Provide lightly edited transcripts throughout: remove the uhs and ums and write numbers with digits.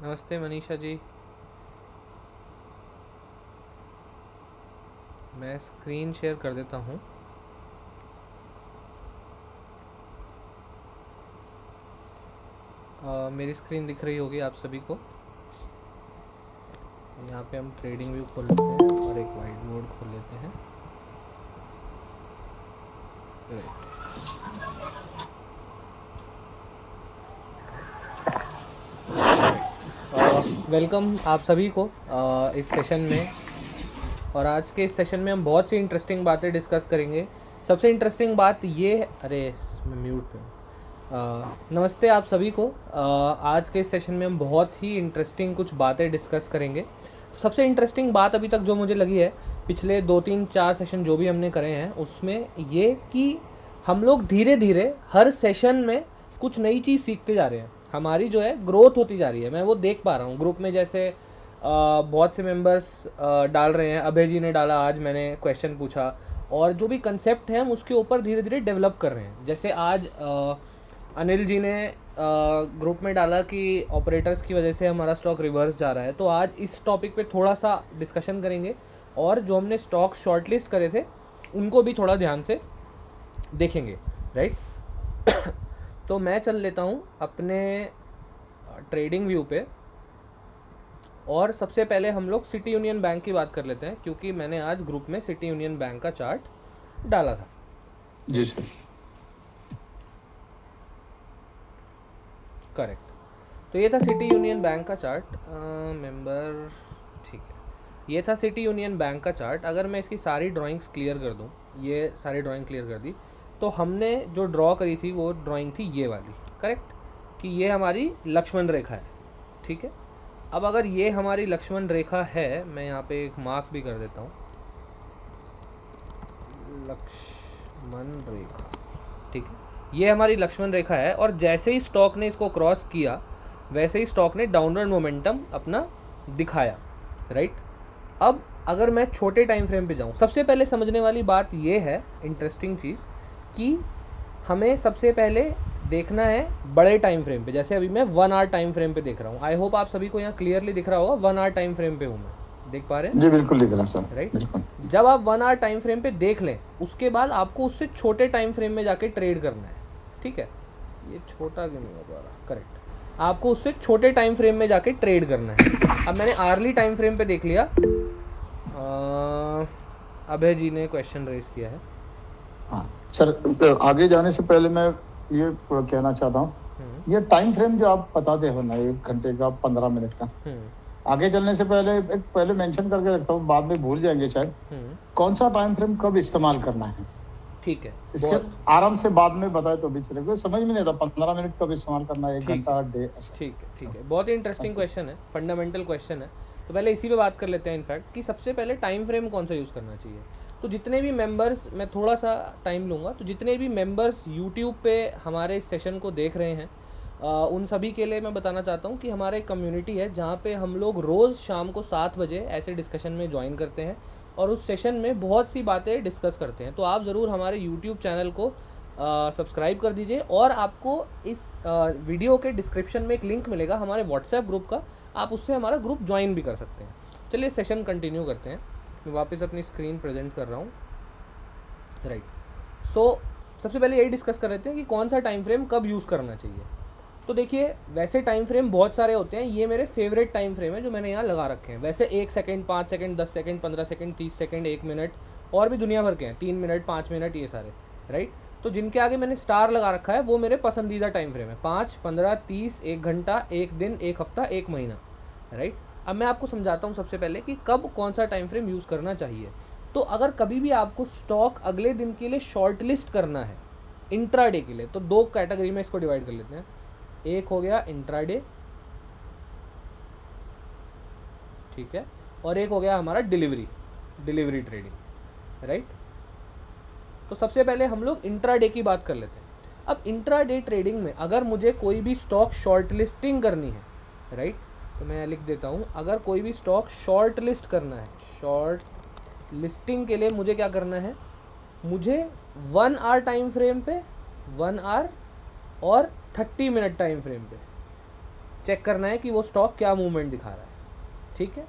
नमस्ते मनीषा जी। मैं screen share कर देता हूँ। मेरी स्क्रीन दिख रही होगी आप सभी को। यहाँ पे हम ट्रेडिंग व्यू खोल लेते हैं और एक वाइट बोर्ड खोल लेते हैं। वेलकम आप सभी को इस सेशन में। और आज के इस सेशन में हम बहुत सी इंटरेस्टिंग बातें डिस्कस करेंगे। सबसे इंटरेस्टिंग बात ये है, अरे मैं म्यूट पे हूँ। नमस्ते आप सभी को। आज के इस सेशन में हम बहुत ही इंटरेस्टिंग कुछ बातें डिस्कस करेंगे। सबसे इंटरेस्टिंग बात अभी तक जो मुझे लगी है पिछले 2-3-4 सेशन जो भी हमने करे हैं उसमें ये कि हम लोग धीरे धीरे हर सेशन में कुछ नई चीज़ सीखते जा रहे हैं। हमारी जो है ग्रोथ होती जा रही है। मैं वो देख पा रहा हूँ ग्रुप में। जैसे बहुत से मेंबर्स डाल रहे हैं। अभय जी ने डाला, आज मैंने क्वेश्चन पूछा और जो भी कंसेप्ट है हम उसके ऊपर धीरे धीरे डेवलप कर रहे हैं। जैसे आज अनिल जी ने ग्रुप में डाला कि ऑपरेटर्स की वजह से हमारा स्टॉक रिवर्स जा रहा है। तो आज इस टॉपिक पे थोड़ा सा डिस्कशन करेंगे और जो हमने स्टॉक शॉर्टलिस्ट करे थे उनको भी थोड़ा ध्यान से देखेंगे, राइट। तो मैं चल लेता हूँ अपने ट्रेडिंग व्यू पे और सबसे पहले हम लोग सिटी यूनियन बैंक की बात कर लेते हैं क्योंकि मैंने आज ग्रुप में सिटी यूनियन बैंक का चार्ट डाला था। जी सर। करेक्ट। तो ये था सिटी यूनियन बैंक का चार्ट। मेंबर, ठीक है, ये था सिटी यूनियन बैंक का चार्ट। अगर मैं इसकी सारी ड्राइंग्स क्लियर कर दूं, ये सारी ड्राइंग क्लियर कर दी, तो हमने जो ड्रॉ करी थी वो ड्राइंग थी ये वाली, करेक्ट, कि ये हमारी लक्ष्मण रेखा है, ठीक है। अब अगर ये हमारी लक्ष्मण रेखा है, मैं यहाँ पे एक मार्क भी कर देता हूँ, लक्ष्मण रेखा, ठीक है, ये हमारी लक्ष्मण रेखा है। और जैसे ही स्टॉक ने इसको क्रॉस किया वैसे ही स्टॉक ने डाउनवर्ड मोमेंटम अपना दिखाया, राइट। अब अगर मैं छोटे टाइम फ्रेम पे जाऊँ, सबसे पहले समझने वाली बात ये है, इंटरेस्टिंग चीज़, कि हमें सबसे पहले देखना है बड़े टाइम फ्रेम पे। जैसे अभी मैं 1 आवर टाइम फ्रेम पे देख रहा हूँ। आई होप आप सभी को यहाँ क्लियरली दिख रहा होगा 1 आवर टाइम फ्रेम पे हूँ मैं, देख पा रहे हैं? जी बिल्कुल दिख रहा है सर, राइट। बिल्कुल। जब आप 1 आवर टाइम फ्रेम पे देख लें उसके बाद आपको उससे छोटे टाइम फ्रेम में जाके ट्रेड करना है, ठीक है। ये छोटा क्यों नहीं हो पा रहा, करेक्ट, आपको उससे छोटे टाइम फ्रेम में जाके ट्रेड करना है। अब मैंने आर्ली टाइम फ्रेम पे देख लिया। अभय जी ने क्वेश्चन रेज किया है। हाँ सर, तो आगे जाने से पहले मैं ये कहना चाहता हूँ, ये टाइम फ्रेम जो आप बताते हो ना, 1 घंटे का, 15 मिनट का, आगे चलने से पहले मेंशन करके रखता हूँ, बाद में भूल जाएंगे शायद, कौन सा टाइम फ्रेम कब इस्तेमाल करना है, ठीक है। इसके आराम से बाद में बताए तो भी चलेगा। समझ में नहीं आता 15 मिनट कब इस्तेमाल करना है, 1 घंटा, डे। ठीक है, ठीक है, बहुत ही इंटरेस्टिंग क्वेश्चन है, फंडामेंटल क्वेश्चन है। तो पहले इसी पे बात कर लेते हैं इनफैक्ट, कि सबसे पहले टाइम फ्रेम कौन सा यूज़ करना चाहिए। तो जितने भी मेंबर्स, मैं थोड़ा सा टाइम लूँगा, तो जितने भी मेंबर्स यूट्यूब पे हमारे इस सेशन को देख रहे हैं उन सभी के लिए मैं बताना चाहता हूँ कि हमारा एक कम्युनिटी है जहाँ पे हम लोग रोज़ शाम को 7 बजे ऐसे डिस्कशन में ज्वाइन करते हैं और उस सेशन में बहुत सी बातें डिस्कस करते हैं। तो आप ज़रूर हमारे यूट्यूब चैनल को सब्सक्राइब कर दीजिए और आपको इस वीडियो के डिस्क्रिप्शन में एक लिंक मिलेगा हमारे व्हाट्सएप ग्रुप का, आप उससे हमारा ग्रुप ज्वाइन भी कर सकते हैं। चलिए सेशन कंटिन्यू करते हैं। मैं वापस अपनी स्क्रीन प्रेजेंट कर रहा हूँ, राइट। सो सबसे पहले यही डिस्कस कर रहे थे कि कौन सा टाइम फ्रेम कब यूज़ करना चाहिए। तो देखिए, वैसे टाइम फ्रेम बहुत सारे होते हैं, ये मेरे फेवरेट टाइम फ्रेम है जो मैंने यहाँ लगा रखे हैं। वैसे 1 second, 5 second, 10 second, 15 second, 30 second, 1 minute और भी दुनिया भर के हैं, 3 मिनट, 5 मिनट, ये सारे, राइट। तो जिनके आगे मैंने स्टार लगा रखा है वो मेरे पसंदीदा टाइम फ्रेम है, 5, 15, 30, 1 घंटा, 1 दिन, 1 हफ्ता, 1 महीना, राइट। अब मैं आपको समझाता हूँ सबसे पहले कि कब कौन सा टाइम फ्रेम यूज़ करना चाहिए। तो अगर कभी भी आपको स्टॉक अगले दिन के लिए शॉर्ट लिस्ट करना है इंट्राडे के लिए, तो 2 कैटेगरी में इसको डिवाइड कर लेते हैं। एक हो गया इंट्राडे, ठीक है, और एक हो गया हमारा डिलीवरी ट्रेडिंग, राइट। तो सबसे पहले हम लोग इंट्राडे की बात कर लेते हैं। अब इंट्राडे ट्रेडिंग में अगर मुझे कोई भी स्टॉक शॉर्ट लिस्टिंग करनी है, राइट, तो मैं लिख देता हूँ, अगर कोई भी स्टॉक शॉर्ट लिस्ट करना है, शॉर्ट लिस्टिंग के लिए मुझे क्या करना है, मुझे 1 आवर टाइम फ्रेम पे, 1 आवर और 30 मिनट टाइम फ्रेम पे चेक करना है कि वो स्टॉक क्या मूवमेंट दिखा रहा है, ठीक है।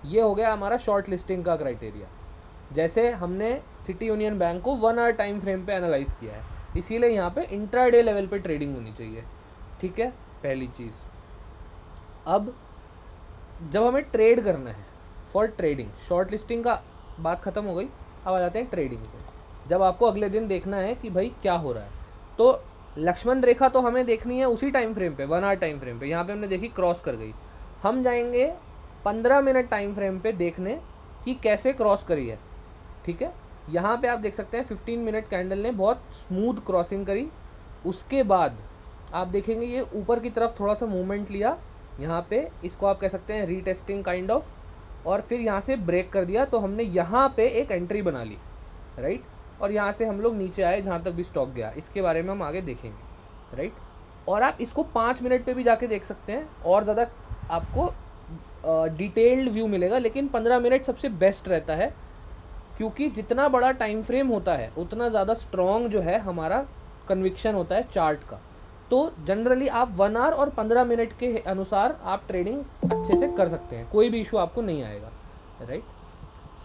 ये हो गया हमारा शॉर्ट लिस्टिंग का क्राइटेरिया। जैसे हमने सिटी यूनियन बैंक को 1 आवर टाइम फ्रेम पे एनालाइज किया है, इसीलिए यहाँ पे इंट्राडे लेवल पे ट्रेडिंग होनी चाहिए, ठीक है, पहली चीज़। अब जब हमें ट्रेड करना है फॉर ट्रेडिंग, शॉर्ट लिस्टिंग का बात ख़त्म हो गई, अब आ जाते हैं ट्रेडिंग पे। जब आपको अगले दिन देखना है कि भाई क्या हो रहा है, तो लक्ष्मण रेखा तो हमें देखनी है उसी टाइम फ्रेम पे, 1 आवर टाइम फ्रेम पे। यहाँ पे हमने देखी क्रॉस कर गई, हम जाएंगे 15 मिनट टाइम फ्रेम पे देखने कि कैसे क्रॉस करी है, ठीक है। यहाँ पे आप देख सकते हैं 15 मिनट कैंडल ने बहुत स्मूथ क्रॉसिंग करी। उसके बाद आप देखेंगे ये ऊपर की तरफ थोड़ा सा मूवमेंट लिया, यहाँ पे इसको आप कह सकते हैं रीटेस्टिंग काइंड ऑफ, और फिर यहाँ से ब्रेक कर दिया, तो हमने यहाँ पे एक एंट्री बना ली, राइट। और यहाँ से हम लोग नीचे आए जहाँ तक भी स्टॉक गया, इसके बारे में हम आगे देखेंगे, राइट। और आप इसको 5 मिनट पे भी जाके देख सकते हैं, और ज़्यादा आपको डिटेल्ड व्यू मिलेगा, लेकिन 15 मिनट सबसे बेस्ट रहता है, क्योंकि जितना बड़ा टाइम फ्रेम होता है उतना ज़्यादा स्ट्रॉन्ग जो है हमारा कन्विक्शन होता है चार्ट का। तो जनरली आप 1 आवर और 15 मिनट के अनुसार आप ट्रेडिंग अच्छे से कर सकते हैं, कोई भी इशू आपको नहीं आएगा, राइट।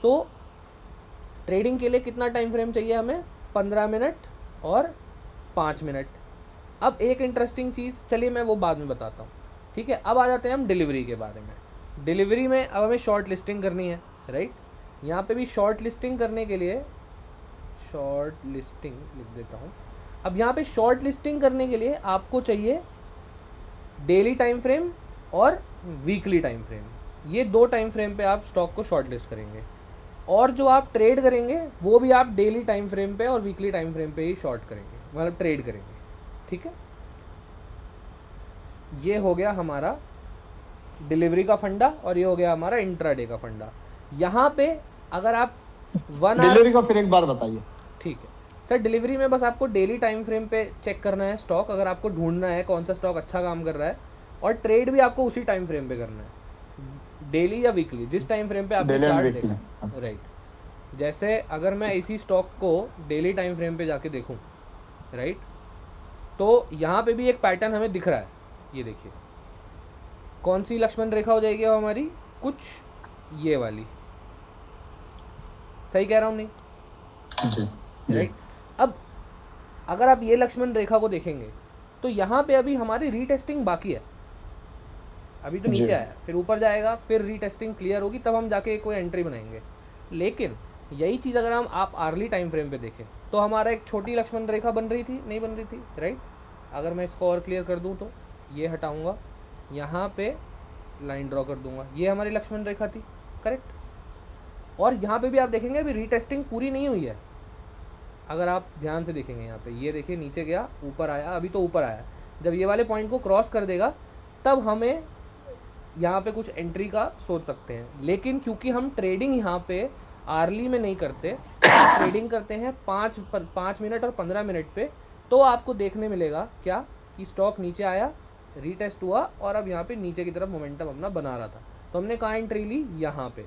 सो ट्रेडिंग के लिए कितना टाइम फ्रेम चाहिए हमें? 15 मिनट और 5 मिनट। अब एक इंटरेस्टिंग चीज़, चलिए मैं वो बाद में बताता हूँ, ठीक है। अब आ जाते हैं हम डिलीवरी के बारे में। डिलीवरी में अब हमें शॉर्ट लिस्टिंग करनी है, राइट। यहाँ पे भी शॉर्ट लिस्टिंग करने के लिए शॉर्ट लिस्टिंग लिख देता हूँ। अब यहाँ पे शॉर्ट लिस्टिंग करने के लिए आपको चाहिए डेली टाइम फ्रेम और वीकली टाइम फ्रेम। ये 2 टाइम फ्रेम पे आप स्टॉक को शॉर्ट लिस्ट करेंगे, और जो आप ट्रेड करेंगे वो भी आप डेली टाइम फ्रेम पे और वीकली टाइम फ्रेम पे ही शॉर्ट करेंगे, मतलब ट्रेड करेंगे, ठीक है। ये हो गया हमारा डिलीवरी का फंडा, और ये हो गया हमारा इंट्राडे का फंडा। यहाँ पे अगर आप 1 आवर डिलीवरी का फिर एक बार बताइए। ठीक है सर, डिलीवरी में बस आपको डेली टाइम फ्रेम पे चेक करना है स्टॉक, अगर आपको ढूंढना है कौन सा स्टॉक अच्छा काम कर रहा है, और ट्रेड भी आपको उसी टाइम फ्रेम पे करना है, डेली या वीकली, जिस टाइम फ्रेम पे आपने चार्ट देखा, राइट। जैसे अगर मैं इसी स्टॉक को डेली टाइम फ्रेम पे जाके देखूं, राइट, तो यहाँ पे भी एक पैटर्न हमें दिख रहा है। ये देखिए कौन सी लक्ष्मण रेखा हो जाएगी अब हमारी, कुछ ये वाली, सही कह रहा हूँ नहीं, राइट। अब अगर आप ये लक्ष्मण रेखा को देखेंगे तो यहाँ पे अभी हमारी रीटेस्टिंग बाकी है, अभी तो नीचे आया, फिर ऊपर जाएगा, फिर रीटेस्टिंग क्लियर होगी, तब हम जाके कोई एंट्री बनाएंगे। लेकिन यही चीज़ अगर हम आप आर्ली टाइम फ्रेम पे देखें तो हमारा एक छोटी लक्ष्मण रेखा बन रही थी, नहीं बन रही थी, राइट। अगर मैं इसको और क्लियर कर दूँ तो ये हटाऊँगा, यहाँ पे लाइन ड्रॉ कर दूंगा, ये हमारी लक्ष्मण रेखा थी, करेक्ट। और यहाँ पे भी आप देखेंगे अभी रीटेस्टिंग पूरी नहीं हुई है, अगर आप ध्यान से देखेंगे यहाँ पे, ये देखिए नीचे गया, ऊपर आया, अभी तो ऊपर आया, जब ये वाले पॉइंट को क्रॉस कर देगा तब हमें यहाँ पे कुछ एंट्री का सोच सकते हैं। लेकिन क्योंकि हम ट्रेडिंग यहाँ पे आर्ली में नहीं करते, ट्रेडिंग करते हैं 5 मिनट और 15 मिनट पे, तो आपको देखने मिलेगा क्या कि स्टॉक नीचे आया, रीटेस्ट हुआ, और अब यहाँ पे नीचे की तरफ मोमेंटम अपना बना रहा था, तो हमने कहाँ एंट्री ली, यहाँ पे।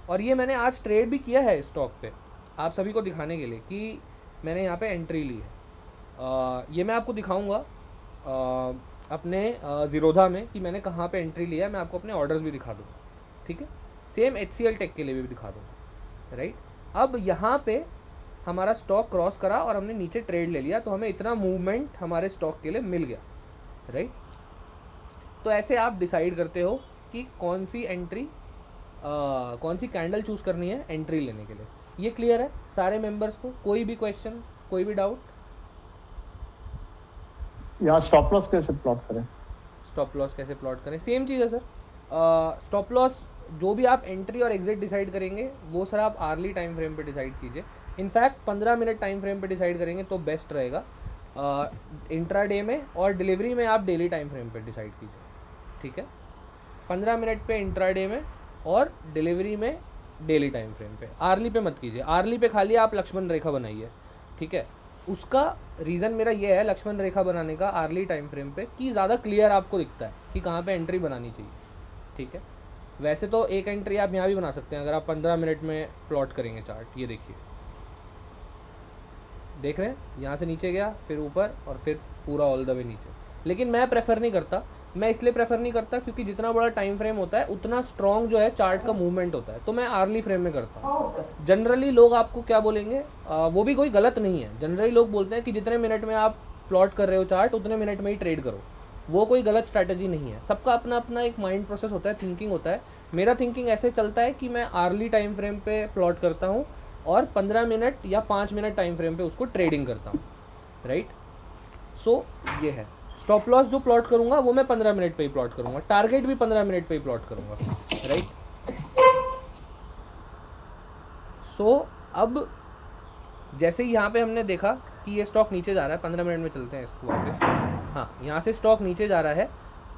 और ये मैंने आज ट्रेड भी किया है स्टॉक पे, आप सभी को दिखाने के लिए कि मैंने यहाँ पे एंट्री ली है। ये मैं आपको दिखाऊंगा अपने ज़ीरोधा में कि मैंने कहाँ पे एंट्री लिया है, मैं आपको अपने ऑर्डर्स भी दिखा दूँगा, ठीक है। सेम HCL टेक के लिए भी दिखा दूँगा, राइट। अब यहाँ पे हमारा स्टॉक क्रॉस करा और हमने नीचे ट्रेड ले लिया, तो हमें इतना मूवमेंट हमारे स्टॉक के लिए मिल गया, राइट। तो ऐसे आप डिसाइड करते हो कि कौन सी एंट्री कौन सी कैंडल चूज़ करनी है एंट्री लेने के लिए। ये क्लियर है सारे मेंबर्स को? कोई भी क्वेश्चन, कोई भी डाउट? यहाँ स्टॉप लॉस कैसे प्लॉट करें? स्टॉप लॉस कैसे प्लॉट करें? सेम चीज़ है सर। स्टॉप लॉस जो भी आप एंट्री और एग्जिट डिसाइड करेंगे वो सर आप आर्ली टाइम फ्रेम पे डिसाइड कीजिए। इनफैक्ट 15 मिनट टाइम फ्रेम पे डिसाइड करेंगे तो बेस्ट रहेगा। इंट्राडे में और डिलीवरी में आप डेली टाइम फ्रेम पे डिसाइड कीजिए, ठीक है। 15 मिनट पे इंट्राडे में और डिलीवरी में डेली टाइम फ्रेम पे, आर्ली पे मत कीजिए। आर्ली पे खाली आप लक्ष्मण रेखा बनाइए, ठीक है। उसका रीज़न मेरा ये है लक्ष्मण रेखा बनाने का आर्ली टाइम फ्रेम पे कि ज़्यादा क्लियर आपको दिखता है कि कहाँ पे एंट्री बनानी चाहिए, ठीक है। वैसे तो एक एंट्री आप यहाँ भी बना सकते हैं अगर आप 15 मिनट में प्लॉट करेंगे चार्ट। ये देखिए, देख रहे हैं, यहाँ से नीचे गया, फिर ऊपर और फिर पूरा ऑल द वे नीचे। लेकिन मैं प्रेफर नहीं करता, मैं इसलिए प्रेफर नहीं करता क्योंकि जितना बड़ा टाइम फ्रेम होता है उतना स्ट्रॉन्ग जो है चार्ट का मूवमेंट होता है, तो मैं आर्ली फ्रेम में करता हूँ। जनरली लोग आपको क्या बोलेंगे, वो भी कोई गलत नहीं है, जनरली लोग बोलते हैं कि जितने मिनट में आप प्लॉट कर रहे हो चार्ट उतने मिनट में ही ट्रेड करो, वो कोई गलत स्ट्रैटेजी नहीं है। सबका अपना अपना एक माइंड प्रोसेस होता है, थिंकिंग होता है। मेरा थिंकिंग ऐसे चलता है कि मैं आर्ली टाइम फ्रेम पे प्लॉट करता हूँ और 15 मिनट या 5 मिनट टाइम फ्रेम पे उसको ट्रेडिंग करता हूँ, राइट। सो ये है स्टॉप लॉस जो प्लॉट करूँगा वो मैं 15 मिनट पे ही प्लॉट करूँगा, टारगेट भी 15 मिनट पे ही प्लॉट करूँगा, राइट। सो अब जैसे ही यहाँ पे हमने देखा कि ये स्टॉक नीचे जा रहा है, 15 मिनट में चलते हैं इसको वापस। हाँ, यहाँ से स्टॉक नीचे जा रहा है,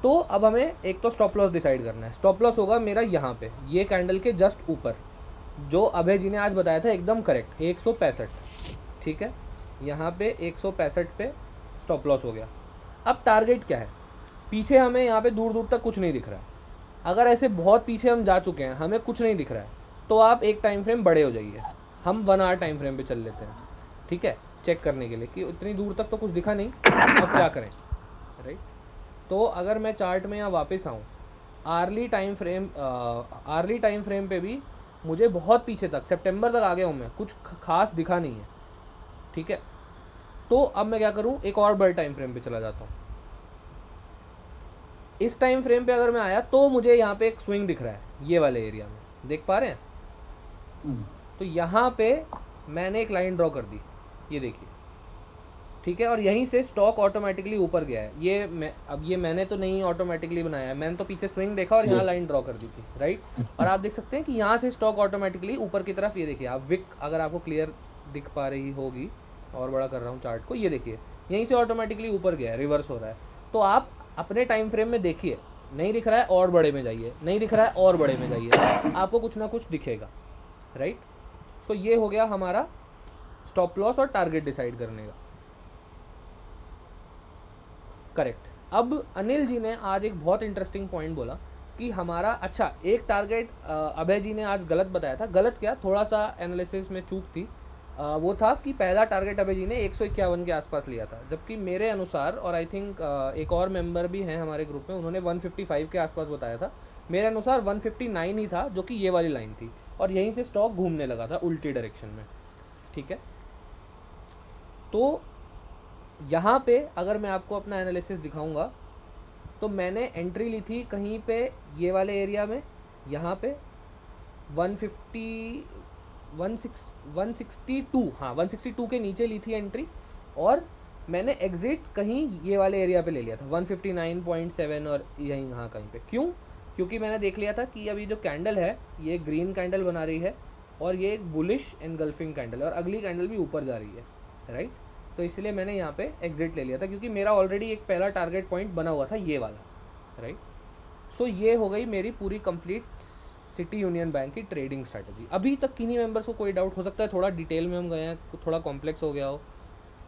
तो अब हमें एक तो स्टॉप लॉस डिसाइड करना है। स्टॉप लॉस होगा मेरा यहाँ पे, ये कैंडल के जस्ट ऊपर, जो अभय जी ने आज बताया था एकदम करेक्ट, 165, ठीक है। यहाँ पे 165 पे स्टॉप लॉस हो गया। अब टारगेट क्या है, पीछे हमें यहाँ पे दूर दूर तक कुछ नहीं दिख रहा है। अगर ऐसे बहुत पीछे हम जा चुके हैं, हमें कुछ नहीं दिख रहा है, तो आप एक टाइम फ्रेम बड़े हो जाइए। हम 1 आवर टाइम फ्रेम पे चल लेते हैं, ठीक है, चेक करने के लिए कि इतनी दूर तक तो कुछ दिखा नहीं, अब क्या करें, राइट। तो अगर मैं चार्ट में यहाँ वापस आऊँ, आर्ली टाइम फ्रेम पे भी मुझे बहुत पीछे तक, सितंबर तक आ गया हूँ मैं, कुछ खास दिखा नहीं है, ठीक है। तो अब मैं क्या करूँ, एक और बड़े टाइम फ्रेम पे चला जाता हूँ। इस टाइम फ्रेम पे अगर मैं आया तो मुझे यहाँ पे एक स्विंग दिख रहा है, ये वाले एरिया में, देख पा रहे हैं। तो यहाँ पे मैंने एक लाइन ड्रॉ कर दी, ये देखिए, ठीक है। और यहीं से स्टॉक ऑटोमेटिकली ऊपर गया है। ये मैंने तो नहीं ऑटोमेटिकली बनाया है, मैंने तो पीछे स्विंग देखा और यहाँ लाइन ड्रॉ कर दी थी, राइट। और आप देख सकते हैं कि यहाँ से स्टॉक ऑटोमेटिकली ऊपर की तरफ, ये देखिए आप विक, अगर आपको क्लियर दिख पा रही होगी, और बड़ा कर रहा हूँ चार्ट को, ये देखिए यहीं से ऑटोमेटिकली ऊपर गया है, रिवर्स हो रहा है। तो आप अपने टाइम फ्रेम में देखिए, नहीं दिख रहा है और बड़े में जाइए, नहीं दिख रहा है और बड़े में जाइए, आपको कुछ ना कुछ दिखेगा, राइट। सो ये हो गया हमारा स्टॉप लॉस और टारगेट डिसाइड करने का, करेक्ट। अब अनिल जी ने आज एक बहुत इंटरेस्टिंग पॉइंट बोला कि हमारा, अच्छा एक टारगेट अभय जी ने आज गलत बताया था। गलत क्या, थोड़ा सा एनालिसिस में चूक थी। वो था कि पहला टारगेट अभय जी ने 151 के आसपास लिया था, जबकि मेरे अनुसार, और आई थिंक एक और मेंबर भी हैं हमारे ग्रुप में, उन्होंने 155 के आसपास बताया था। मेरे अनुसार 159 ही था, जो कि ये वाली लाइन थी, और यहीं से स्टॉक घूमने लगा था उल्टी डायरेक्शन में, ठीक है। तो यहाँ पे अगर मैं आपको अपना एनालिसिस दिखाऊंगा, तो मैंने एंट्री ली थी कहीं पे ये वाले एरिया में, यहाँ पे 162, हाँ 162 के नीचे ली थी एंट्री, और मैंने एग्जिट कहीं ये वाले एरिया पे ले लिया था 159.7 और यहीं यहाँ कहीं पे। क्यों? क्योंकि मैंने देख लिया था कि अभी जो कैंडल है ये ग्रीन कैंडल बना रही है, और ये एक बुलिश एनगल्फिंग कैंडल है, और अगली कैंडल भी ऊपर जा रही है, राइट। तो इसलिए मैंने यहाँ पे एग्जिट ले लिया था, क्योंकि मेरा ऑलरेडी एक पहला टारगेट पॉइंट बना हुआ था ये वाला, राइट। सो ये हो गई मेरी पूरी कंप्लीट सिटी यूनियन बैंक की ट्रेडिंग स्ट्रैटेजी। अभी तक किन्हीं मेंबर्स को कोई डाउट हो सकता है, थोड़ा डिटेल में हम गए हैं, थोड़ा कॉम्प्लेक्स हो गया हो।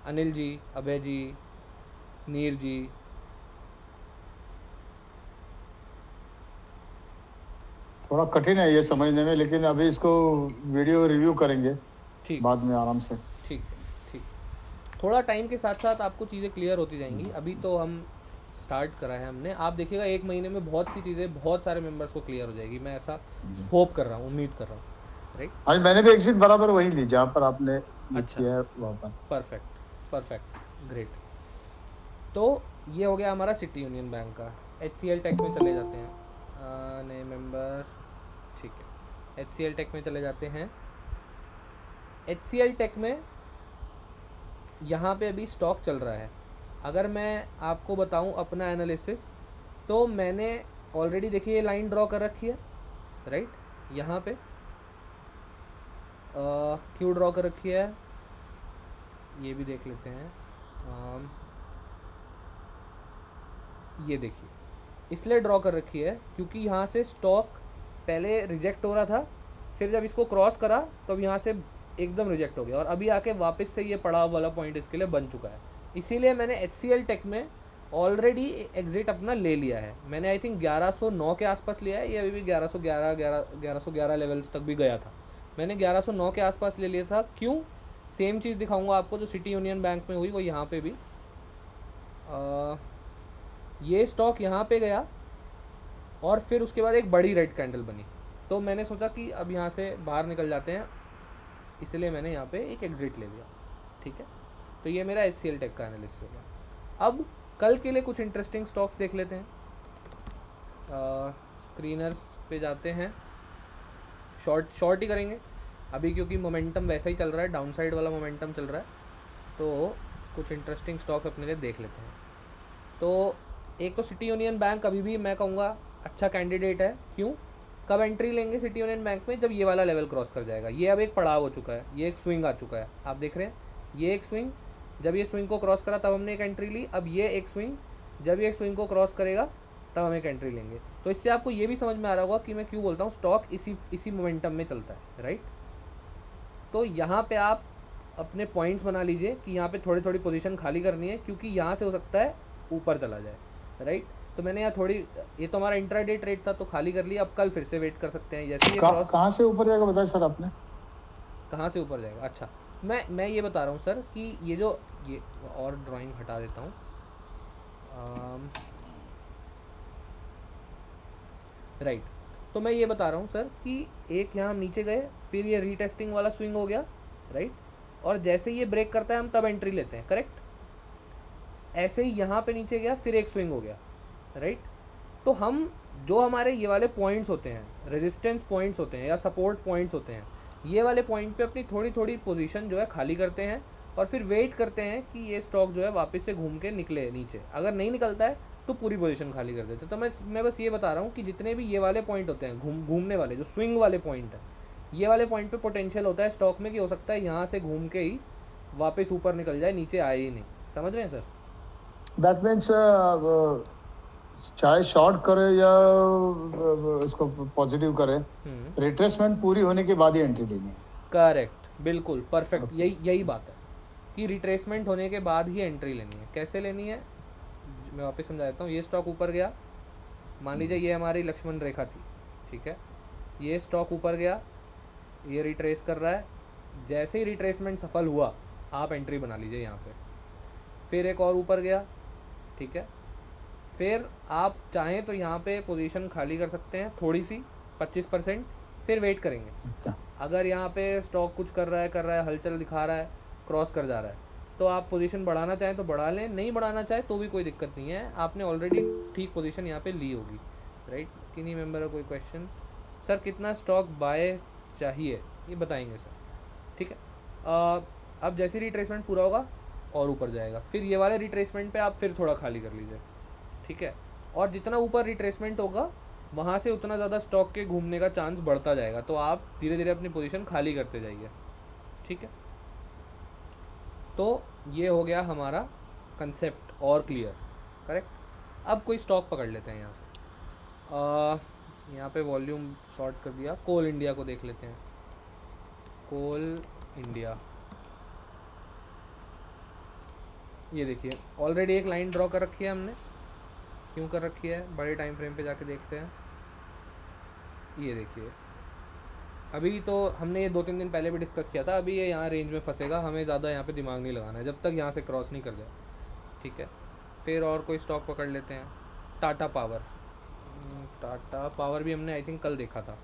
अनिल जी, अभय जी, नीर जी, थोड़ा कठिन है ये समझने में, लेकिन अभी इसको वीडियो रिव्यू करेंगे ठीक, बाद में आराम से। ठीक, थोड़ा टाइम के साथ साथ आपको चीज़ें क्लियर होती जाएंगी। अभी तो हम स्टार्ट करा है हमने, आप देखिएगा 1 महीने में बहुत सी चीज़ें बहुत सारे मेंबर्स को क्लियर हो जाएगी, मैं ऐसा होप कर रहा हूँ, उम्मीद कर रहा हूँ, राइट। आज मैंने भी एग्जिट बराबर वही ली जहाँ पर आपने किया है वहाँ पर। Perfect, great. तो ये हो गया हमारा सिटी यूनियन बैंक का। HCL टेक में चले जाते हैं, नए मेंबर, ठीक है, HCL टेक में चले जाते हैं। HCL टेक में यहाँ पे अभी स्टॉक चल रहा है। अगर मैं आपको बताऊँ अपना एनालिसिस, तो मैंने ऑलरेडी देखिए ये लाइन ड्रॉ कर रखी है, राइट। यहाँ पे क्यों ड्रॉ कर रखी है ये भी देख लेते हैं। ये देखिए इसलिए ड्रॉ कर रखी है क्योंकि यहाँ से स्टॉक पहले रिजेक्ट हो रहा था, फिर जब इसको क्रॉस करा तो अब यहाँ से एकदम रिजेक्ट हो गया, और अभी आके वापस से ये पड़ाव वाला पॉइंट इसके लिए बन चुका है। इसीलिए मैंने HCL टेक में ऑलरेडी एग्जिट अपना ले लिया है। मैंने आई थिंक 1109 के आसपास लिया है, ये अभी भी 1111 लेवल्स तक भी गया था। मैंने 1109 के आसपास ले लिया था। क्यों? सेम चीज़ दिखाऊंगा आपको जो सिटी यूनियन बैंक में हुई, वो यहाँ पे भी ये स्टॉक यहाँ पे गया और फिर उसके बाद एक बड़ी रेड कैंडल बनी, तो मैंने सोचा कि अब यहाँ से बाहर निकल जाते हैं, इसलिए मैंने यहाँ पे एक एग्जिट ले लिया। ठीक है, तो ये मेरा HCL टेक का एनालिसिस हो गया। अब कल के लिए कुछ इंटरेस्टिंग स्टॉक्स देख लेते हैं। स्क्रीनर्स पे जाते हैं, शॉर्ट ही करेंगे अभी क्योंकि मोमेंटम वैसा ही चल रहा है, डाउनसाइड वाला मोमेंटम चल रहा है, तो कुछ इंटरेस्टिंग स्टॉक्स अपने लिए देख लेते हैं। तो एक तो सिटी यूनियन बैंक अभी भी मैं कहूँगा अच्छा कैंडिडेट है। क्यों? कब एंट्री लेंगे सिटी यूनियन बैंक में? जब ये वाला लेवल क्रॉस कर जाएगा। ये अब एक पड़ाव हो चुका है, ये एक स्विंग आ चुका है, आप देख रहे हैं, ये एक स्विंग, जब ये स्विंग को क्रॉस करा तब हमने एक एंट्री ली। अब ये एक स्विंग, जब ये स्विंग को क्रॉस करेगा तब हम एक एंट्री लेंगे। तो इससे आपको ये भी समझ में आ रहा होगा कि मैं क्यों बोलता हूँ स्टॉक इसी मोमेंटम में चलता है, राइट। तो यहाँ पे आप अपने पॉइंट्स बना लीजिए कि यहाँ पे थोड़ी थोड़ी पोजीशन खाली करनी है, क्योंकि यहाँ से हो सकता है ऊपर चला जाए, राइट। तो मैंने यहाँ थोड़ी, ये तो हमारा इंट्राडे ट्रेड था तो खाली कर लिया। अब कल फिर से वेट कर सकते हैं, जैसे ये क्रॉस कहाँ से ऊपर जाएगा बताया सर आपने? कहाँ से ऊपर जाएगा? अच्छा, मैं ये बता रहा हूँ सर कि ये और ड्राइंग हटा देता हूँ, राइट। तो मैं ये बता रहा हूँ सर कि एक यहाँ हम नीचे गए, फिर ये रीटेस्टिंग वाला स्विंग हो गया, राइट, और जैसे ये ब्रेक करता है हम तब एंट्री लेते हैं, करेक्ट। ऐसे ही यहाँ पे नीचे गया, फिर एक स्विंग हो गया, राइट। तो हम जो हमारे ये वाले पॉइंट्स होते हैं, रेजिस्टेंस पॉइंट्स होते हैं या सपोर्ट पॉइंट्स होते हैं, ये वाले पॉइंट पे अपनी थोड़ी थोड़ी पोजीशन जो है खाली करते हैं और फिर वेट करते हैं कि ये स्टॉक जो है वापस से घूम के निकले नीचे। अगर नहीं निकलता है तो पूरी पोजीशन खाली कर देते हैं। तो मैं बस ये बता रहा हूँ कि जितने भी ये वाले पॉइंट होते हैं, घूमने वाले जो स्विंग वाले पॉइंट है, ये वाले पॉइंट पे पोटेंशियल होता है स्टॉक में कि हो सकता है यहाँ से घूम के ही वापस ऊपर निकल जाए, नीचे आए ही नहीं। समझ रहे हैं सर? दैट मीन्स चाहे शॉर्ट करे या इसको पॉजिटिव करे, रिट्रेसमेंट पूरी होने के बाद ही एंट्री लेनी है। करेक्ट, बिल्कुल परफेक्ट, यही बात है कि रिट्रेसमेंट होने के बाद ही एंट्री लेनी है। कैसे लेनी है मैं वापस समझा देता हूँ। ये स्टॉक ऊपर गया, मान लीजिए ये हमारी लक्ष्मण रेखा थी, ठीक है, ये स्टॉक ऊपर गया, ये रिट्रेस कर रहा है, जैसे ही रिट्रेसमेंट सफल हुआ आप एंट्री बना लीजिए यहाँ पे। फिर एक और ऊपर गया, ठीक है, फिर आप चाहें तो यहाँ पे पोजीशन खाली कर सकते हैं थोड़ी सी 25%, फिर वेट करेंगे। अगर यहाँ पे स्टॉक कुछ कर रहा है, हलचल दिखा रहा है, क्रॉस कर जा रहा है, तो आप पोजीशन बढ़ाना चाहें तो बढ़ा लें, नहीं बढ़ाना चाहे तो भी कोई दिक्कत नहीं है, आपने ऑलरेडी ठीक पोजीशन यहाँ पे ली होगी, राइट। किन्हीं मेंबर का कोई क्वेश्चन? सर कितना स्टॉक बाय चाहिए ये बताएंगे सर, ठीक है। अब जैसे रिट्रेसमेंट पूरा होगा और ऊपर जाएगा, फिर ये वाले रिट्रेसमेंट पे आप फिर थोड़ा खाली कर लीजिए, ठीक है। और जितना ऊपर रिट्रेसमेंट होगा वहाँ से उतना ज़्यादा स्टॉक के घूमने का चांस बढ़ता जाएगा, तो आप धीरे धीरे अपनी पोजीशन खाली करते जाइए, ठीक है। तो ये हो गया हमारा कंसेप्ट और क्लियर, करेक्ट। अब कोई स्टॉक पकड़ लेते हैं यहाँ से, यहाँ पे वॉल्यूम शॉर्ट कर दिया, कोल इंडिया को देख लेते हैं। कोल इंडिया, ये देखिए ऑलरेडी एक लाइन ड्रॉ कर रखी है हमने। क्यों कर रखी है? बड़े टाइम फ्रेम पे जाके देखते हैं। ये देखिए अभी तो हमने ये 2-3 दिन पहले भी डिस्कस किया था, अभी ये यहाँ रेंज में फंसेगा, हमें ज़्यादा यहाँ पे दिमाग नहीं लगाना है जब तक यहाँ से क्रॉस नहीं कर जाए, ठीक है। फिर और कोई स्टॉक पकड़ लेते हैं, टाटा पावर। टाटा पावर भी हमने आई थिंक कल देखा था।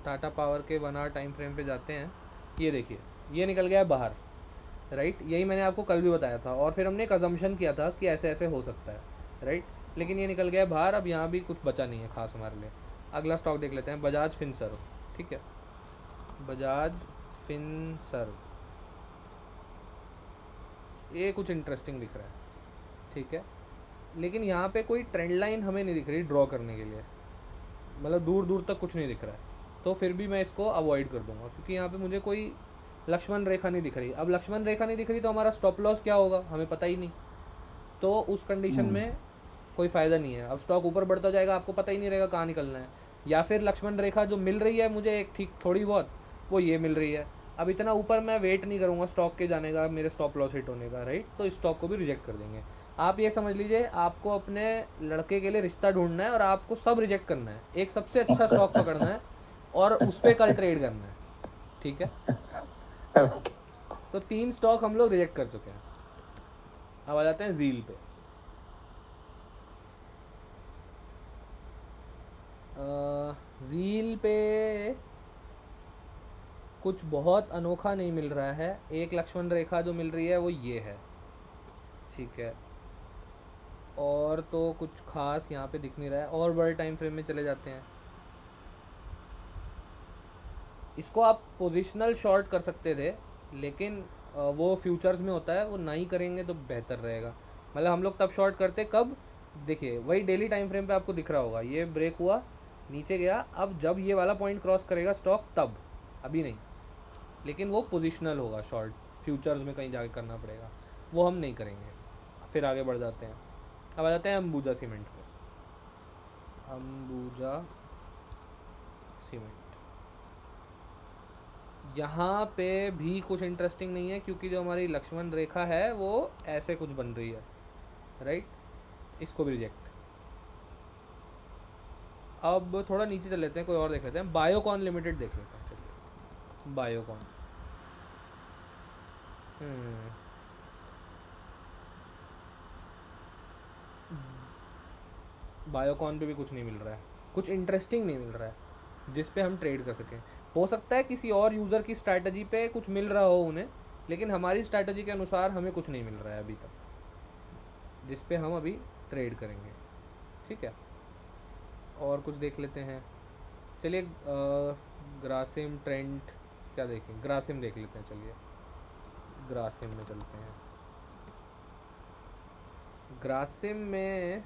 टाटा पावर के 1 आवर टाइम फ्रेम पे जाते हैं, ये देखिए ये निकल गया है बाहर, राइट। यही मैंने आपको कल भी बताया था और फिर हमने एक अजम्पशन किया था कि ऐसे ऐसे हो सकता है, राइट। लेकिन ये निकल गया है बाहर, अब यहाँ भी कुछ बचा नहीं है खास हमारे लिए। अगला स्टॉक देख लेते हैं, बजाज फिनसर्व, ठीक है। बजाज फिनसर्व, ये कुछ इंटरेस्टिंग दिख रहा है, ठीक है, लेकिन यहाँ पे कोई ट्रेंड लाइन हमें नहीं दिख रही ड्रॉ करने के लिए, मतलब दूर दूर तक कुछ नहीं दिख रहा है, तो फिर भी मैं इसको अवॉइड कर दूंगा क्योंकि यहाँ पे मुझे कोई लक्ष्मण रेखा नहीं दिख रही। अब लक्ष्मण रेखा नहीं दिख रही तो हमारा स्टॉप लॉस क्या होगा हमें पता ही नहीं, तो उस कंडीशन में कोई फ़ायदा नहीं है। अब स्टॉक ऊपर बढ़ता जाएगा, आपको पता ही नहीं रहेगा कहाँ निकलना है, या फिर लक्ष्मण रेखा जो मिल रही है मुझे एक ठीक थोड़ी बहुत, वो ये मिल रही है। अब इतना ऊपर मैं वेट नहीं करूँगा स्टॉक के जाने का, मेरे स्टॉप लॉस हिट होने का, राइट, तो स्टॉक को भी रिजेक्ट कर देंगे। आप ये समझ लीजिए आपको अपने लड़के के लिए रिश्ता ढूंढना है और आपको सब रिजेक्ट करना है, एक सबसे अच्छा स्टॉक पकड़ना है और उस पर कल ट्रेड करना है, ठीक है। तो 3 स्टॉक हम लोग रिजेक्ट कर चुके हैं, अब आ जाते हैं ज़ील पे। ज़ील पे कुछ बहुत अनोखा नहीं मिल रहा है। एक लक्ष्मण रेखा जो मिल रही है वो ये है, ठीक है, और तो कुछ खास यहाँ पे दिख नहीं रहा है। और बड़े टाइम फ्रेम में चले जाते हैं। इसको आप पोजिशनल शॉर्ट कर सकते थे, लेकिन वो फ्यूचर्स में होता है, वो नहीं करेंगे तो बेहतर रहेगा। मतलब हम लोग तब शॉर्ट करते कब, देखिए वही डेली टाइम फ्रेम पे आपको दिख रहा होगा, ये ब्रेक हुआ, नीचे गया, अब जब ये वाला पॉइंट क्रॉस करेगा स्टॉक तब, अभी नहीं। लेकिन वो पोजिशनल होगा शॉर्ट, फ्यूचर्स में कहीं जाके करना पड़ेगा, वो हम नहीं करेंगे। फिर आगे बढ़ जाते हैं। अब आ जाते हैं अंबुजा सीमेंट पे। अंबुजा सीमेंट, यहाँ पे भी कुछ इंटरेस्टिंग नहीं है, क्योंकि जो हमारी लक्ष्मण रेखा है वो ऐसे कुछ बन रही है, राइट, इसको भी रिजेक्ट। अब थोड़ा नीचे चल लेते हैं, कोई और देख लेते हैं। बायोकॉन लिमिटेड देख लेते हैं, चलिए बायोकॉन। बायोकॉन पे भी कुछ नहीं मिल रहा है, कुछ इंटरेस्टिंग नहीं मिल रहा है जिस पे हम ट्रेड कर सकें। हो सकता है किसी और यूज़र की स्ट्रैटेजी पे कुछ मिल रहा हो उन्हें, लेकिन हमारी स्ट्रैटेजी के अनुसार हमें कुछ नहीं मिल रहा है अभी तक जिस पे हम अभी ट्रेड करेंगे, ठीक है। और कुछ देख लेते हैं, चलिए ग्रासिम ट्रेंड क्या देखें, ग्रासिम देख लेते हैं, चलिए ग्रासिम में चलते हैं। ग्रासिम में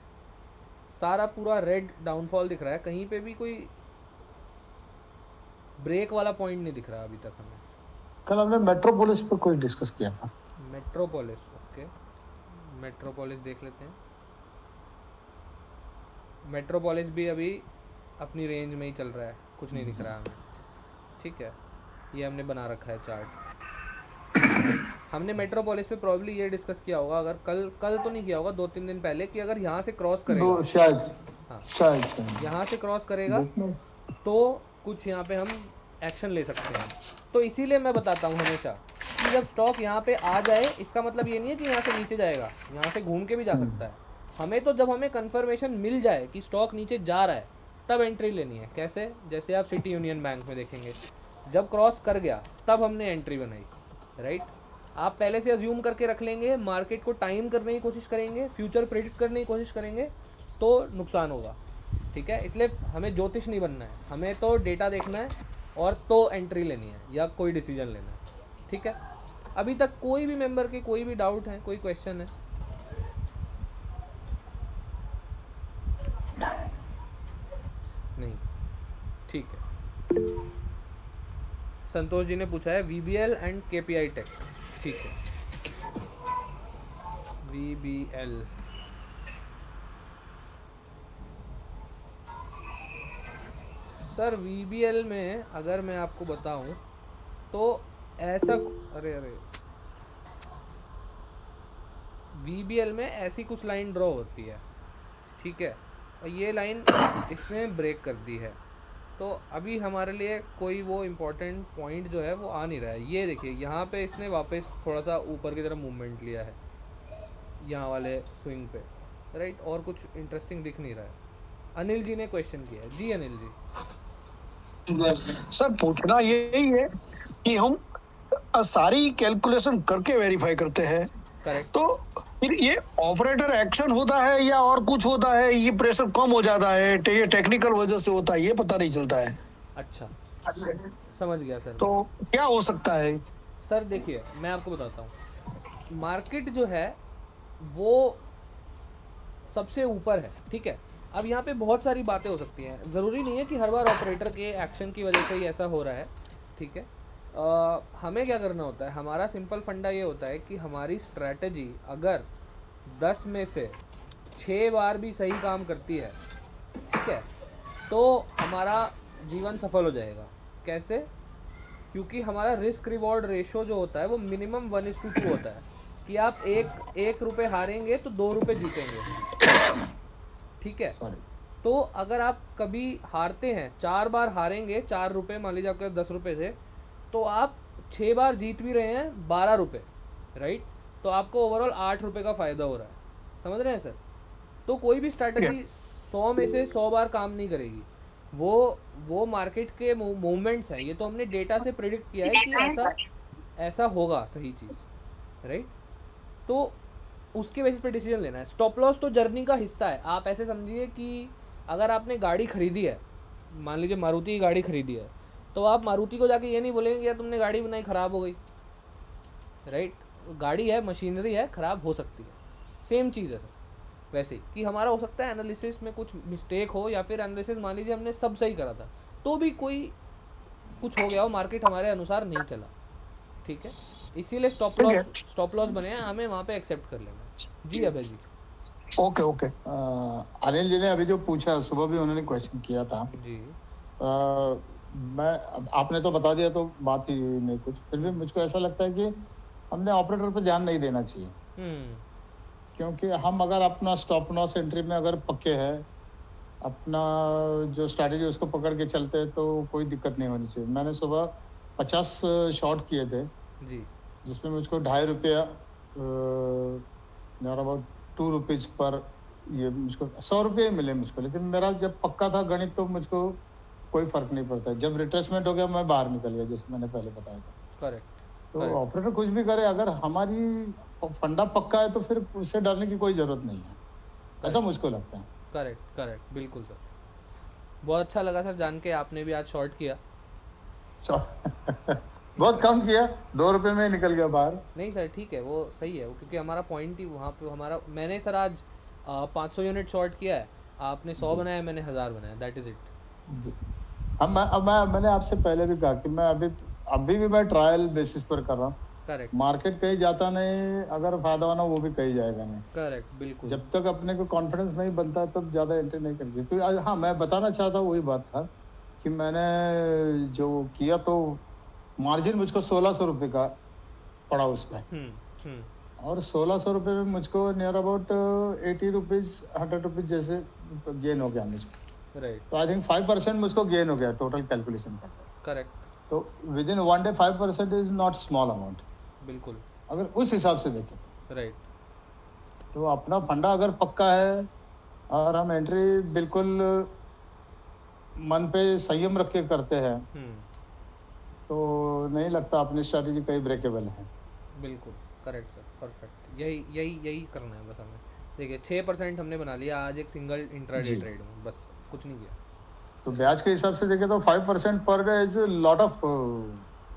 सारा पूरा रेड डाउनफॉल दिख रहा है, कहीं पे भी कोई ब्रेक वाला पॉइंट नहीं दिख रहा अभी तक हमें। कल हमने मेट्रोपोलिस पे कोई डिस्कस किया था। मेट्रोपोलिस, ओके, मेट्रोपोलिस देख लेते हैं। मेट्रोपोलिस भी अभी अपनी रेंज में ही चल रहा है, कुछ नहीं दिख रहा हमें, ठीक है। ये हमने बना रखा है चार्ट। हमने मेट्रोपोलिस पे प्रॉब्ली ये डिस्कस किया होगा, अगर कल तो नहीं किया होगा, 2-3 दिन पहले, कि अगर यहाँ से क्रॉस करेगा, शायद, हाँ शायद यहाँ से क्रॉस करेगा तो कुछ यहाँ पे हम एक्शन ले सकते हैं। तो इसीलिए मैं बताता हूँ हमेशा कि जब स्टॉक यहाँ पे आ जाए, इसका मतलब ये नहीं है कि यहाँ से नीचे जाएगा, यहाँ से घूम के भी जा सकता है। हमें तो जब हमें कंफर्मेशन मिल जाए कि स्टॉक नीचे जा रहा है तब एंट्री लेनी है। कैसे, जैसे आप सिटी यूनियन बैंक में देखेंगे, जब क्रॉस कर गया तब हमने एंट्री बनाई, राइट। आप पहले से अज्यूम करके रख लेंगे, मार्केट को टाइम करने की कोशिश करेंगे, फ्यूचर प्रेडिक्ट करने की कोशिश करेंगे, तो नुकसान होगा, ठीक है। इसलिए हमें ज्योतिष नहीं बनना है, हमें तो डेटा देखना है और तो एंट्री लेनी है या कोई डिसीजन लेना है, ठीक है। अभी तक कोई भी मेंबर के कोई भी डाउट है, कोई क्वेश्चन है? नहीं, ठीक है। संतोष जी ने पूछा है VBL एंड KPI टेक, ठीक है। VBL, सर VBL में अगर मैं आपको बताऊं तो ऐसा, अरे VBL में ऐसी कुछ लाइन ड्रॉ होती है, ठीक है, और ये लाइन इसने ब्रेक कर दी है, तो अभी हमारे लिए कोई वो इम्पोर्टेंट पॉइंट जो है वो आ नहीं रहा है। ये देखिए यहाँ पे इसने वापस थोड़ा सा ऊपर की तरफ मूवमेंट लिया है यहाँ वाले स्विंग पे, राइट, और कुछ इंटरेस्टिंग दिख नहीं रहा है। अनिल जी ने क्वेश्चन किया है। जी अनिल जी। सर पूछना यही है कि हम सारी कैलकुलेशन करके वेरीफाई करते हैं, करेक्ट, तो फिर ये ऑपरेटर एक्शन होता है या और कुछ होता है, ये प्रेशर कम हो जाता है, ये टेक्निकल वजह से होता है, ये पता नहीं चलता है। अच्छा, समझ गया सर। तो क्या हो सकता है? सर देखिए मैं आपको बताता हूँ, मार्केट जो है वो सबसे ऊपर है, ठीक है। अब यहाँ पे बहुत सारी बातें हो सकती हैं, ज़रूरी नहीं है कि हर बार ऑपरेटर के एक्शन की वजह से ही ऐसा हो रहा है, ठीक है। हमें क्या करना होता है, हमारा सिंपल फंडा ये होता है कि हमारी स्ट्रैटेजी अगर 10 में से 6 बार भी सही काम करती है, ठीक है, तो हमारा जीवन सफल हो जाएगा। कैसे? क्योंकि हमारा रिस्क रिवॉर्ड रेशो जो होता है वो मिनिमम 1:2 होता है, कि आप एक रुपये हारेंगे तो 2 रुपये जीतेंगे, ठीक है। तो अगर आप कभी हारते हैं, 4 बार हारेंगे, 4 रुपये, मान लीजिए आपके 10 रुपये थे, तो आप 6 बार जीत भी रहे हैं 12 रुपये, राइट। तो आपको ओवरऑल 8 रुपये का फ़ायदा हो रहा है, समझ रहे हैं सर। तो कोई भी स्ट्रैटेजी 100 में से 100 बार काम नहीं करेगी, वो मार्केट के मूवमेंट्स हैं, ये तो हमने डेटा से प्रिडिक्ट किया है कि ऐसा होगा सही चीज़, राइट। तो उसके बेसिस पे डिसीजन लेना है। स्टॉप लॉस तो जर्नी का हिस्सा है। आप ऐसे समझिए कि अगर आपने गाड़ी खरीदी है, मान लीजिए मारुति की गाड़ी खरीदी है, तो आप मारुति को जाके ये नहीं बोलेंगे यार तुमने गाड़ी बनाई ख़राब हो गई, राइट। गाड़ी है, मशीनरी है, ख़राब हो सकती है। सेम चीज़ है सर वैसे ही कि हमारा हो सकता है एनालिसिस में कुछ मिस्टेक हो, या फिर एनालिसिस मान लीजिए हमने सब सही करा था तो भी कोई कुछ हो गया हो, मार्केट हमारे अनुसार नहीं चला, ठीक है। इसीलिए स्टॉप लॉस बने हैं, हमें वहाँ पे एक्सेप्ट कर लेना। जी अभय जी। Okay okay. अनिल जी ने अभी जो पूछा, सुबह भी उन्होंने क्वेश्चन किया था जी। मैं आपने तो बता दिया तो बात ही नहीं कुछ, फिर भी मुझको ऐसा लगता है कि हमने ऑपरेटर पर ध्यान नहीं देना चाहिए, क्योंकि हम अगर अपना स्टॉप लॉस एंट्री में अगर पक्के हैं, अपना जो स्ट्रैटेजी उसको पकड़ के चलते हैं तो कोई दिक्कत नहीं होनी चाहिए। मैंने सुबह 50 शॉर्ट किए थे जी, जिसमें मुझको ₹2.5 अबाउट ₹2 पर, ये मुझको ₹100 मिले मुझको, लेकिन मेरा जब पक्का था गणित तो मुझको कोई फर्क नहीं पड़ता। जब रिट्रेसमेंट हो गया मैं बाहर निकल गया, जैसे मैंने पहले बताया था। करेक्ट। तो ऑपरेटर कुछ भी करे, अगर हमारी फंडा पक्का है तो फिर उससे डरने की कोई ज़रूरत नहीं है, ऐसा मुझको लगता है। करेक्ट, बिल्कुल सर। बहुत अच्छा लगा सर जान के आपने भी आज शॉर्ट किया। बहुत कम किया, ₹2 में निकल गया बाहर। नहीं सर ठीक है, वो सही है, वो क्योंकि हमारा पॉइंट ही वहाँ पे हमारा, मैंने सर आज 500 यूनिट शॉर्ट किया है, आपने 100 बनाया, मैंने 1000 बनाया, दैट इज़ इट। मैंने आपसे पहले भी कहा कि मैं अभी भी मैं ट्रायल बेसिस पर कर रहा हूँ। करेक्ट। मार्केट कहीं जाता नहीं, अगर फायदा होना वो भी कहीं जाएगा नहीं। करेक्ट, बिल्कुल। जब तक अपने को कॉन्फिडेंस नहीं बनता तब ज़्यादा एंट्री नहीं करती। तो हाँ, मैं बताना चाहता वही बात था कि मैंने जो किया तो मार्जिन मुझको ₹1600 का पड़ा उसमें, और ₹1600 में मुझको नियर अबाउट ₹80 ₹100 जैसे गेन हो गया मुझको, राइट। तो आई थिंक 5% मुझको गेन हो गया टोटल कैलकुलेशन का। करेक्ट। तो with in 1 day 5% is not small amount, बिल्कुल, अगर उस हिसाब से देखें। राइट। तो अपना फंडा अगर पक्का है और हम एंट्री बिल्कुल मन पे संयम रख के करते हैं, तो नहीं लगता अपनी स्ट्रैटेजी कहीं ब्रेकेबल है। बिल्कुल करेक्ट सर, परफेक्ट। यही करना है बस हमें। देखिए 6% हमने बना लिया आज एक सिंगल इंट्राडे ट्रेड में, बस कुछ नहीं किया। तो ब्याज के हिसाब से देखें तो 5% per day is lot of,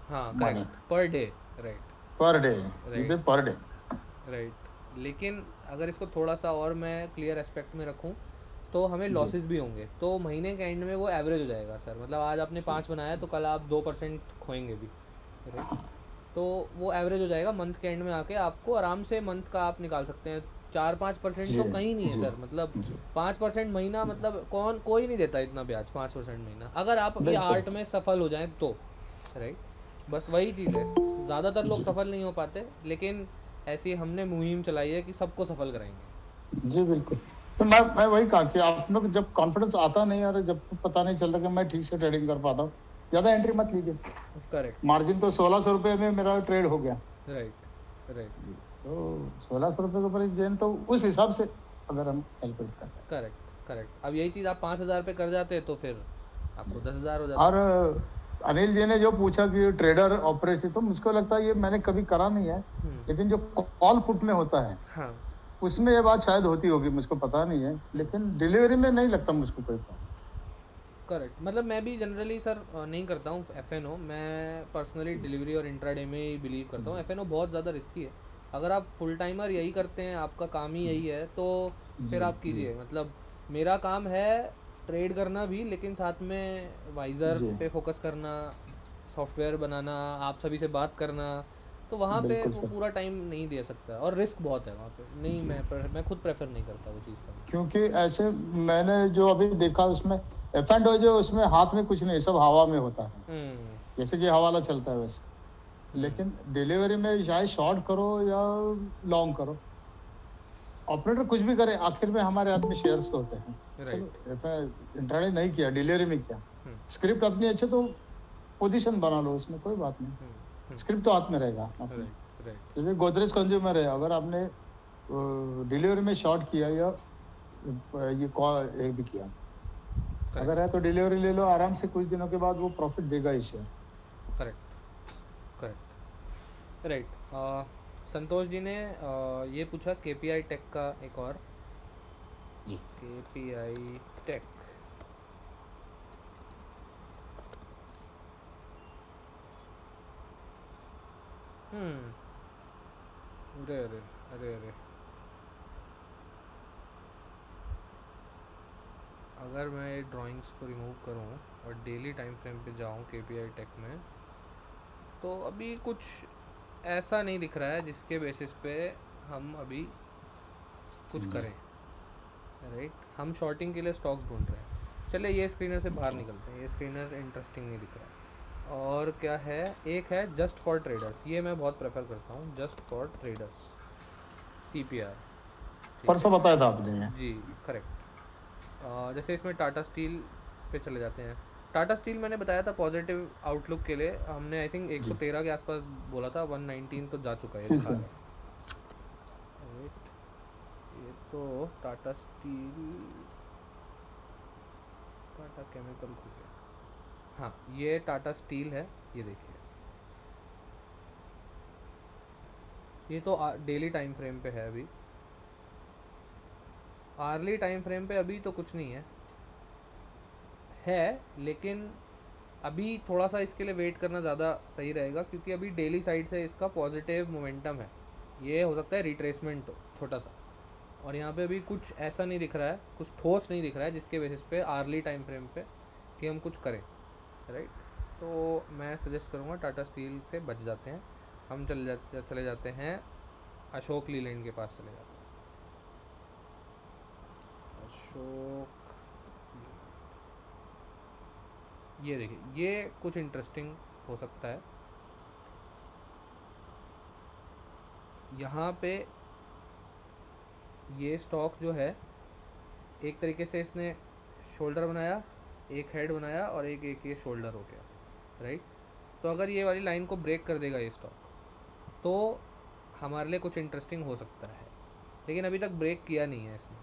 हाँ correct, per day, right, per day, per day, right. लेकिन अगर इसको थोड़ा सा और मैं क्लियर एस्पेक्ट में रखूँ तो हमें लॉसेस भी होंगे, तो महीने के एंड में वो एवरेज हो जाएगा सर। मतलब आज आपने 5 बनाया तो कल आप 2% खोएंगे भी, राइट। तो वो एवरेज हो जाएगा, मंथ के एंड में आके आपको आराम से मंथ का आप निकाल सकते हैं। 4-5% तो कहीं नहीं है सर, मतलब 5% महीना, मतलब कोई नहीं देता इतना ब्याज 5% महीना, अगर आप अपनी आर्ट में सफल हो जाएं तो, राइट। बस वही चीज़ है, ज़्यादातर लोग सफल नहीं हो पाते, लेकिन ऐसी हमने मुहिम चलाई है कि सबको सफल कराएंगे। जी बिल्कुल। तो मैं वही कहा कि आप लोग जब कॉन्फिडेंस आता नहीं और जब पता नहीं चलता कि मैं ठीक से ट्रेडिंग कर पाता हूँ, ज़्यादा एंट्री मत लीजिए। करेक्ट। मार्जिन तो ₹1600 में मेरा ट्रेड हो गया, राइट। तो ₹1600 के ऊपर गेन, तो उस हिसाब से अगर हम कैलकुलेट करते हैं। करेक्ट। अब यही चीज़ आप 5000 पे कर जाते तो फिर आपको 10,000 हो जाता। और अनिल जी ने जो पूछा कि ट्रेडर ऑपरेशन, तो मुझको लगता है ये मैंने कभी करा नहीं है, लेकिन जो कॉल पुट में होता है, हाँ, उसमें ये बात शायद होती होगी, मुझको पता नहीं है, लेकिन डिलीवरी में नहीं लगता मुझको कोई प्रॉब्लम। करेक्ट। मतलब मैं भी जनरली सर नहीं करता हूँ FNO, मैं पर्सनली डिलीवरी और इंट्राडे में ही बिलीव करता हूँ। FNO बहुत ज़्यादा रिस्की है, अगर आप फुल टाइमर यही करते हैं, आपका काम ही यही है, तो फिर आप कीजिए। मतलब मेरा काम है ट्रेड करना भी, लेकिन साथ में वाइज़र पे फोकस करना, सॉफ्टवेयर बनाना, आप सभी से बात करना, तो वहाँ पे वो पूरा टाइम नहीं दे सकता, और रिस्क बहुत है वहाँ पे। नहीं, मैं खुद प्रेफर नहीं करता वो चीज़ का, क्योंकि ऐसे मैंने जो अभी देखा उसमें F&O जो उसमें हाथ में कुछ नहीं, सब हवा में होता है, जैसे कि हवाला चलता है वैसे। लेकिन डिलीवरी में चाहे शॉर्ट करो या लॉन्ग करो, ऑपरेटर कुछ भी करे, आखिर में हमारे हाथ में शेयर्स होते हैं। इंट्राडे नहीं किया, डिलीवरी में किया, स्क्रिप्ट अपनी अच्छे तो पोजीशन बना लो, उसमें कोई बात नहीं, स्क्रिप्ट तो हाथ में रहेगा। राइट जैसे गोदरेज कंज्यूमर है, अगर आपने डिलीवरी में शॉर्ट किया या ये कॉल एक भी किया, अगर है तो डिलीवरी ले लो, आराम से कुछ दिनों के बाद वो प्रॉफिट देगा ही share. Correct correct right. Santosh ji ने ये पूछा केपीआई टेक का एक और जी केपीआई टेक अरे अरे अरे अरे अगर मैं ड्राइंग्स को रिमूव करूं और डेली टाइम फ्रेम पे जाऊं केपीआई टेक में, तो अभी कुछ ऐसा नहीं दिख रहा है जिसके बेसिस पे हम अभी कुछ करें। राइट हम शॉर्टिंग के लिए स्टॉक्स ढूंढ रहे हैं। चलिए ये स्क्रीनर से बाहर निकलते हैं, ये स्क्रीनर इंटरेस्टिंग नहीं दिख रहा है। और क्या है, एक है जस्ट फॉर ट्रेडर्स, ये मैं बहुत प्रेफर करता हूँ, जस्ट फॉर ट्रेडर्स CPR। परसों बताया था आपने। जी करेक्ट। जैसे इसमें टाटा स्टील पे चले जाते हैं। टाटा स्टील मैंने बताया था पॉजिटिव आउटलुक के लिए, हमने आई थिंक 113 के आसपास बोला था, 119 तो जा चुका है दिखा रहा है। ये तो टाटा स्टील, टाटा केमिकल हो गया। हाँ ये टाटा स्टील है, ये देखिए, ये तो डेली टाइम फ्रेम पे है अभी। आर्ली टाइम फ्रेम पे अभी तो कुछ नहीं है, लेकिन अभी थोड़ा सा इसके लिए वेट करना ज़्यादा सही रहेगा, क्योंकि अभी डेली साइड से इसका पॉजिटिव मोमेंटम है। ये हो सकता है रिट्रेसमेंट छोटा सा, और यहाँ पे अभी कुछ ऐसा नहीं दिख रहा है, कुछ ठोस नहीं दिख रहा है जिसके बेसिस पे आर्ली टाइम फ्रेम पे कि हम कुछ करें। राइट तो मैं सजेस्ट करूँगा टाटा स्टील से बच जाते हैं, हम चले जाते हैं अशोक लीलैंड के पास चले जाते हैं। अशोक, ये देखिए, ये कुछ इंटरेस्टिंग हो सकता है। यहाँ पे ये स्टॉक जो है, एक तरीके से इसने शोल्डर बनाया, एक हेड बनाया और एक ये शोल्डर हो गया। राइट तो अगर ये वाली लाइन को ब्रेक कर देगा ये स्टॉक, तो हमारे लिए कुछ इंटरेस्टिंग हो सकता है, लेकिन अभी तक ब्रेक किया नहीं है इसने।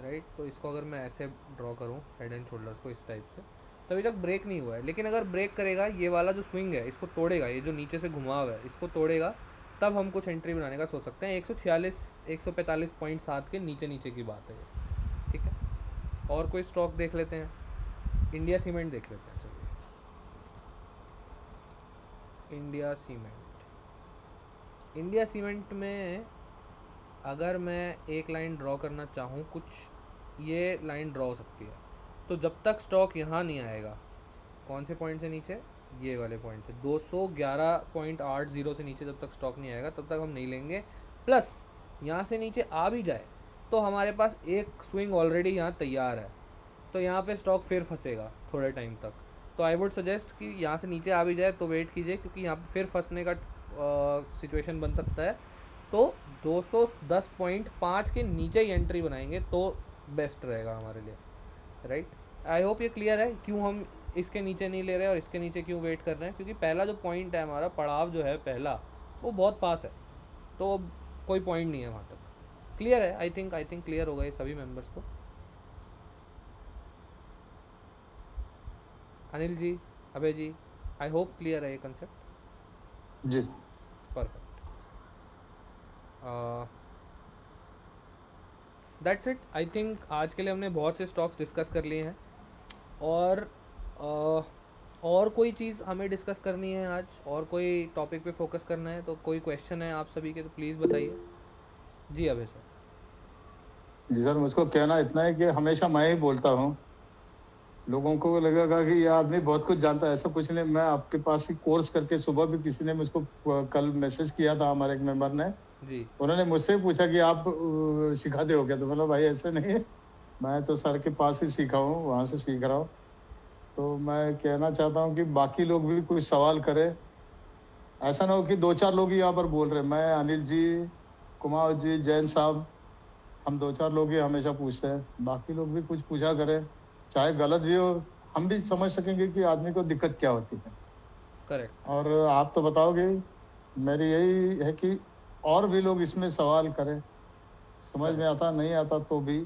राइट तो इसको अगर मैं ऐसे ड्रॉ करूँ हेड एंड शोल्डर्स को इस टाइप से, तो अभी तक ब्रेक नहीं हुआ है। लेकिन अगर ब्रेक करेगा, ये वाला जो स्विंग है इसको तोड़ेगा, ये जो नीचे से घुमा हुआ है इसको तोड़ेगा, तब हम कुछ एंट्री बनाने का सोच सकते हैं। 145.7 के नीचे की बात है ये। ठीक है, और कोई स्टॉक देख लेते हैं, इंडिया सीमेंट देख लेते हैं। चलिए इंडिया सीमेंट में अगर मैं एक लाइन ड्रॉ करना चाहूँ, कुछ ये लाइन ड्रॉ हो सकती है। तो जब तक स्टॉक यहाँ नहीं आएगा, कौन से पॉइंट से नीचे, ये वाले पॉइंट से 211.80 से नीचे जब तक स्टॉक नहीं आएगा, तब तक हम नहीं लेंगे। प्लस यहाँ से नीचे आ भी जाए तो हमारे पास एक स्विंग ऑलरेडी यहाँ तैयार है, तो यहाँ पे स्टॉक फिर फंसेगा थोड़े टाइम तक। तो आई वुड सजेस्ट कि यहाँ से नीचे आ भी जाए तो वेट कीजिए, क्योंकि यहाँ पे फिर फंसने का सिचुएशन बन सकता है। तो 210.5 के नीचे ही एंट्री बनाएंगे तो बेस्ट रहेगा हमारे लिए। राइट आई होप ये क्लियर है क्यों हम इसके नीचे नहीं ले रहे और इसके नीचे क्यों वेट कर रहे हैं, क्योंकि पहला जो पॉइंट है हमारा, पड़ाव जो है पहला, वो बहुत पास है, तो कोई पॉइंट नहीं है वहाँ तक। क्लियर है? आई थिंक क्लियर होगा ये सभी मेंबर्स को। Anil ji, Abhay ji, I hope clear है ये कंसेप्ट। जी perfect, that's it. I think आज के लिए हमने बहुत से स्टॉक्स डिस्कस कर लिए हैं, और कोई चीज़ हमें डिस्कस करनी है आज, और कोई टॉपिक पे फोकस करना है, तो कोई क्वेश्चन है आप सभी के तो प्लीज़ बताइए। जी अभय सर। जी सर, मुझको कहना इतना है कि हमेशा मैं ही बोलता हूँ, लोगों को लगेगा कि ये आदमी बहुत कुछ जानता है, ऐसा कुछ नहीं। मैं आपके पास ही कोर्स करके, सुबह भी किसी ने मुझको कल मैसेज किया था, हमारे एक मेंबर ने जी, उन्होंने मुझसे पूछा कि आप सिखाते हो क्या, तो बोला भाई ऐसे नहीं है, मैं तो सर के पास ही सीखा हूँ, वहाँ से सीख रहा हूँ। तो मैं कहना चाहता हूँ कि बाकी लोग भी कुछ सवाल करें, ऐसा ना हो कि 2-4 लोग ही यहाँ पर बोल रहे हैं। मैं, अनिल जी, कुमार जी, जैन साहब, हम 2-4 लोग ही हमेशा पूछते हैं, बाकी लोग भी कुछ पूछा करें, चाहे गलत भी हो, हम भी समझ सकेंगे कि आदमी को दिक्कत क्या होती है। करेक्ट। और आप तो बताओगे मेरी यही है कि और भी लोग इसमें सवाल करें, समझ में आता नहीं आता तो भी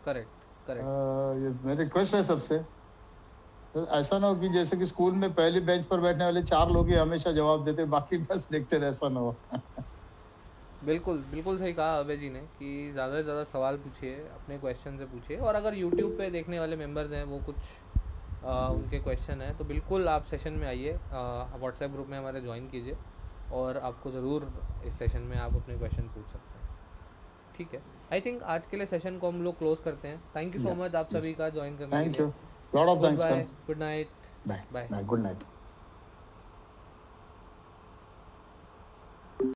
करेक्ट ये मेरी रिक्वेस्ट है सबसे। तो ऐसा ना हो कि जैसे कि स्कूल में पहली बेंच पर बैठने वाले 4 लोग ही हमेशा जवाब देते, बाकी बस देखते रहे, ऐसा ना हो। बिल्कुल बिल्कुल सही कहा अभय जी ने कि ज़्यादा से ज़्यादा सवाल पूछिए, अपने क्वेश्चन से पूछिए, और अगर यूट्यूब पे देखने वाले मेंबर्स हैं वो कुछ उनके क्वेश्चन हैं तो बिल्कुल आप सेशन में आइए, व्हाट्सएप ग्रुप में हमारे ज्वाइन कीजिए और आपको ज़रूर इस सेशन में आप अपने क्वेश्चन पूछ सकते हैं। ठीक है, आई थिंक आज के लिए सेशन को हम लोग क्लोज करते हैं। थैंक यू सो मच आप सभी का ज्वाइन करने के लिए। Thank you, lot of thanks sir. Good night, bye, good night.